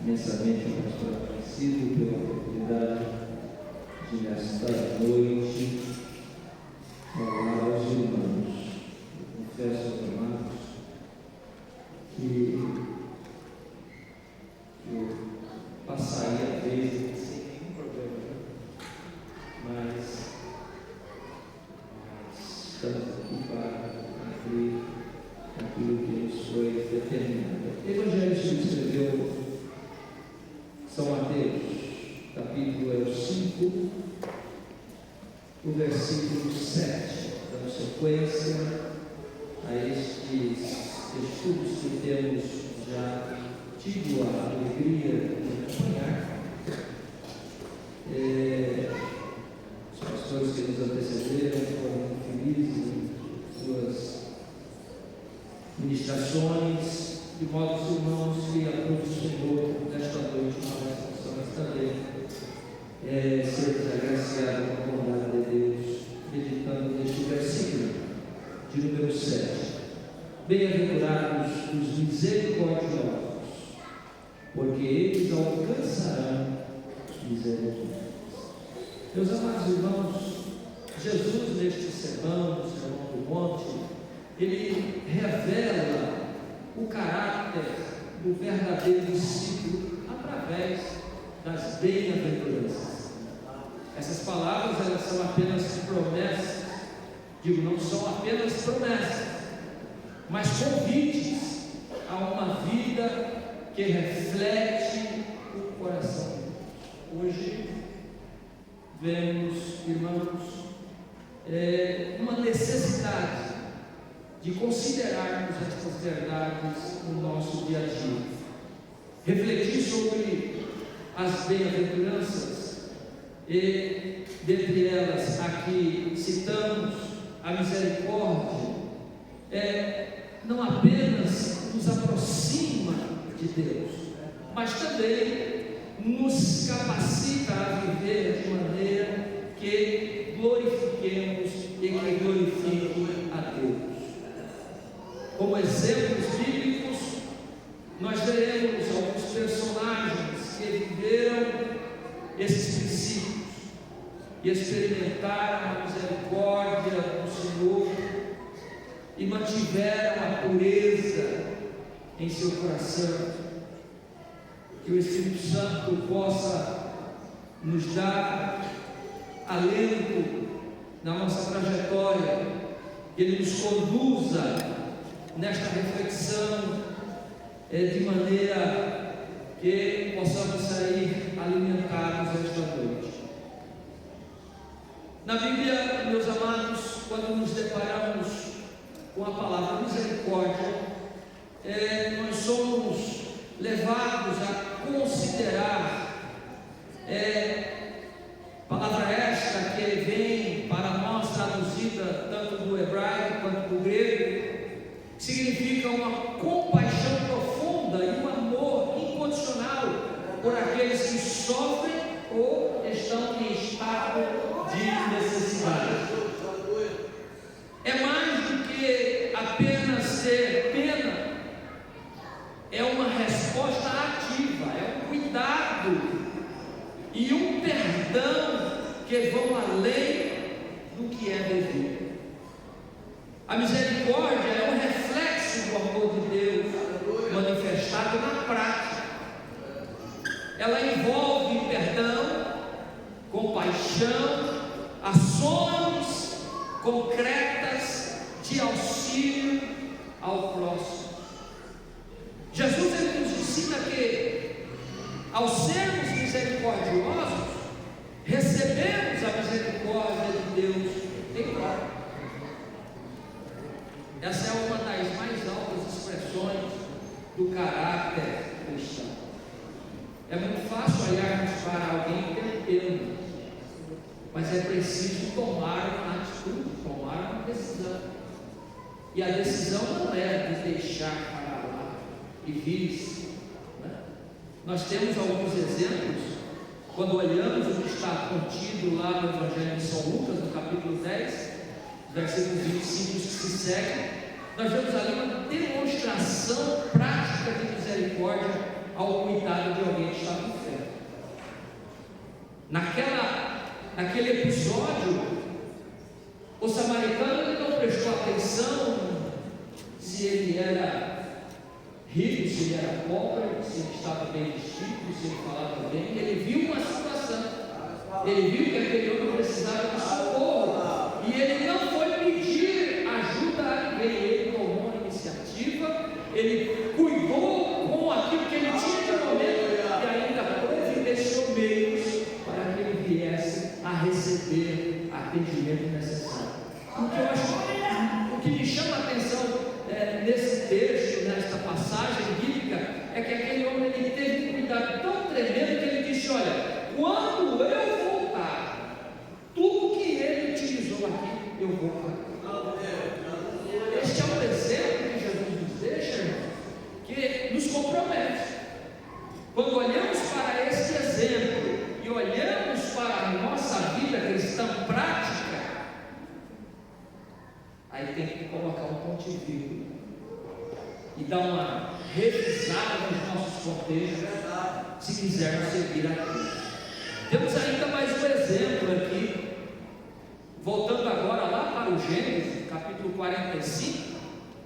imensamente ao pastor Aparecido pela oportunidade de nesta noite falar aos irmãos. Eu confesso aos amados que eu passaria a vez sem nenhum problema, mas estamos aqui para cumprir aquilo que nos foi determinado. O Evangelho que escreveu São Mateus, capítulo 5, o versículo 7, dando sequência a estes estudos que temos já tido a alegria de acompanhar. Os pastores que nos antecederam foram felizes em suas ministrações, de modo que, irmãos, que a cruz do Senhor nesta noite nós possamos também ser agraciados com a bondade de Deus, meditando neste versículo de número 7. Bem-aventurados os misericordiosos, porque eles alcançarão misericórdia. Meus amados irmãos, Jesus neste sermão, no Sermão do Monte, ele revela o caráter do verdadeiro discípulo através das bem-aventuranças. Essas palavras, elas são apenas promessas, não são apenas promessas, mas convites a uma vida que reflete o coração. Hoje vemos, irmãos, uma necessidade de considerarmos estas verdades no nosso dia a dia, refletir sobre as bem-aventuranças, e dentre elas aqui citamos a misericórdia, não apenas nos aproxima de Deus, mas também nos capacita a viver de maneira que glorifiquemos e que glorifique a Deus. Como exemplos bíblicos, nós veremos alguns personagens que viveram esses princípios e experimentaram a misericórdia do Senhor e mantiveram a pureza em seu coração. Que o Espírito Santo possa nos dar alento na nossa trajetória, que Ele nos conduza nesta reflexão, de maneira que possamos sair alimentados esta noite. Na Bíblia, meus amados, quando nos deparamos com a palavra misericórdia, nós somos levados a considerar palavra esta que vem para nós traduzida tanto do hebraico quanto do grego, significa uma compaixão profunda e um amor incondicional por aqueles que sofrem ou estão em estado de necessidade. É mais do que apenas ter pena, é uma resposta ativa, é um cuidado e um perdão que vão além do que é devido. A misericórdia é um reflexo do amor de Deus manifestado na prática. Ela envolve perdão, compaixão, ações concretas de auxílio ao próximo. Jesus ele nos ensina que, ao sermos misericordiosos, recebemos a misericórdia de Deus em troca. Essa é uma das mais altas expressões do caráter cristão. É muito fácil olharmos para alguém perdendo, mas é preciso tomar uma atitude, tomar uma decisão. E a decisão não é de deixar para lá e vir-se. Nós temos alguns exemplos, quando olhamos o que está contido lá no Evangelho de São Lucas, no capítulo 10, versículos 25 que se seguem, nós vemos ali uma demonstração prática de misericórdia ao cuidado de alguém Naquele episódio, o samaritano ele não prestou atenção se ele era rico, se ele era pobre, se ele estava bem vestido, se ele falava bem. Ele viu uma situação, ele viu que aquele homem precisava de socorro, e ele não foi pedir ajuda a ninguém. Ele tomou a iniciativa, ele cuidou com aquilo que ele tinha de momento e ainda providenciou meios para que ele viesse a receber atendimento necessário. O que me chama a atenção nesse texto, nesta passagem bíblica, é que aquele homem ele teve um cuidado tão tremendo que ele disse: olha, quando eu voltar, tudo que ele utilizou aqui, eu vou pagar. Este é um exemplo que Jesus nos deixa, irmão, que nos compromete. Quando olhamos para este exemplo e olhamos para a nossa vida cristã prática, aí tem que colocar um ponto de vírgula e dar uma revisada nos nossos contextos, se quisermos seguir a Cristo. Temos ainda mais um exemplo aqui, voltando agora lá para o Gênesis, capítulo 45,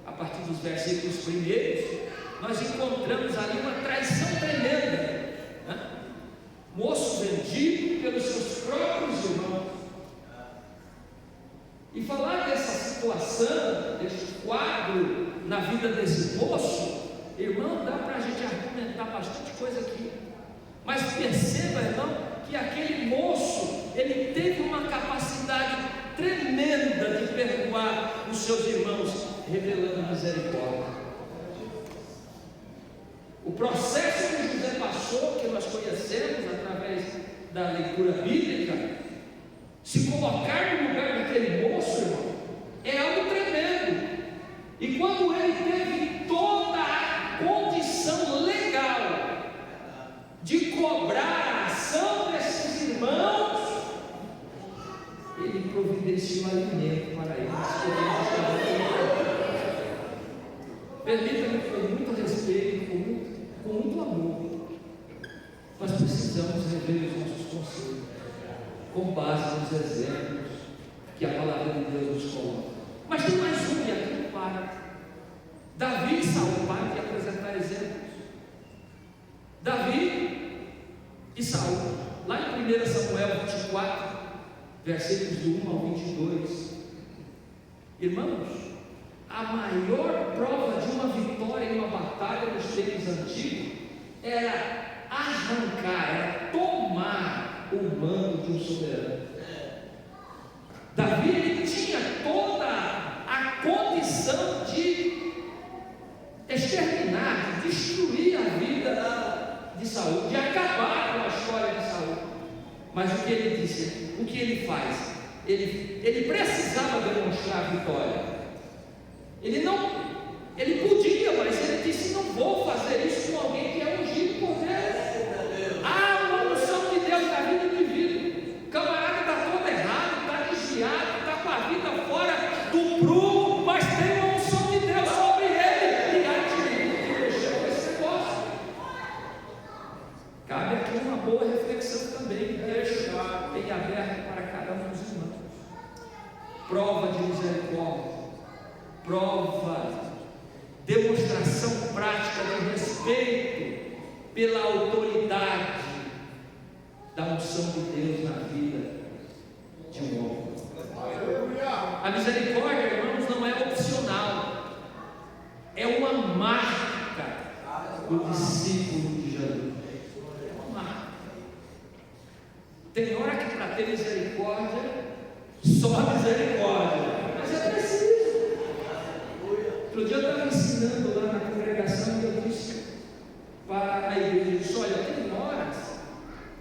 a partir dos versículos primeiros, nós encontramos ali uma traição tremenda, né? Moço vendido pelos seus próprios irmãos. E falar dessa situação, deste quadro na vida desse moço, irmão, dá para a gente argumentar bastante coisa aqui. Mas perceba, irmão, que aquele moço, ele teve uma capacidade tremenda de perdoar os seus irmãos, revelando misericórdia. O processo que José passou, que nós conhecemos através da leitura bíblica, se colocar no lugar daquele moço, irmão, é algo tremendo. E quando ele teve toda a condição legal de cobrar a ação desses irmãos, ele providenciou alimento para eles. Permita-me, com muito respeito, com muito amor, nós precisamos rever os nossos conselhos com base nos exemplos que a palavra de Deus nos coloca. Mas tem mais um, e aqui não para. Davi e Saul, para de apresentar exemplos. Davi e Saul, lá em 1 Samuel 24, versículos do 1 ao 22. Irmãos, a maior prova de uma vitória em uma batalha nos tempos antigos era arrancar, era tomar o mando de um soberano. Davi ele tinha toda a condição de exterminar, de destruir a vida de Saul, de acabar com a história de Saul. Mas o que ele disse, o que ele faz? Ele precisava demonstrar a vitória. Ele podia, mas ele disse: não vou fazer isso com alguém que é ungido por Deus. Há uma unção de Deus na vida do indivíduo. O camarada está todo errado, está desviado, está com a vida fora do prumo, mas tem uma unção de Deus sobre ele. E aí te deixou esse negócio. Cabe aqui uma boa reflexão também. Deixa bem aberto para cada um dos irmãos. Prova de misericórdia, prova, demonstração prática de respeito pela autoridade da unção de Deus na vida de um homem. A misericórdia, irmãos, não é opcional, é uma marca do discípulo de Jesus. É uma marca. Tem hora que para ter misericórdia, só a misericórdia, mas é preciso. Outro dia eu estava ensinando lá na congregação e eu disse para a igreja: olha, tem horas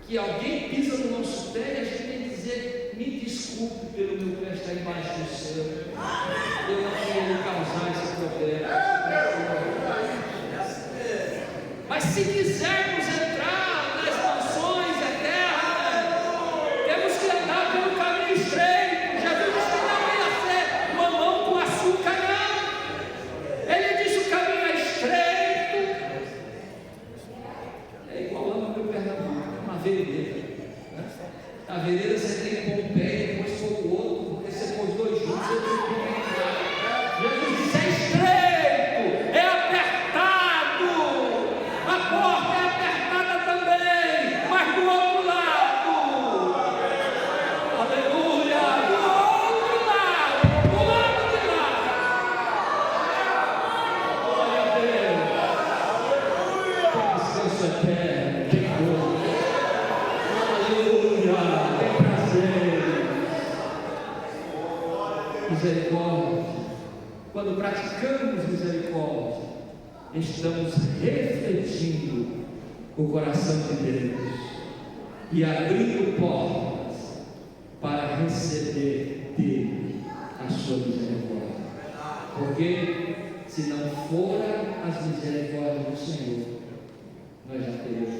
que alguém pisa no nosso pé e a gente tem que dizer: me desculpe pelo meu pé estar embaixo do seu, eu não queria causar esse problema. Mas se quisermos entrar nas mansões eternas, temos que andar pelo caminho estreito. Jesus disse que não ia ser mamão com açúcar, não. Ele disse: o caminho é estreito. É igual lá no meu Pernambuco, uma vereda, né? Na vereda você tem que pôr um pé e depois pôr o outro, porque você pôs dois juntos, você tem que pôr. Jesus disse: é estreito, é apertado, a porta é apertada também, mas do outro lado, aleluia, do outro lado, do lado de lá, glória a Deus, tem descanso eterno, tem glória, aleluia, tem prazer, misericórdia. Quando praticamos misericórdia, estamos refletindo o coração de Deus e abrindo portas para receber dele a sua misericórdia. Porque se não fora as misericórdias do Senhor, nós já teríamos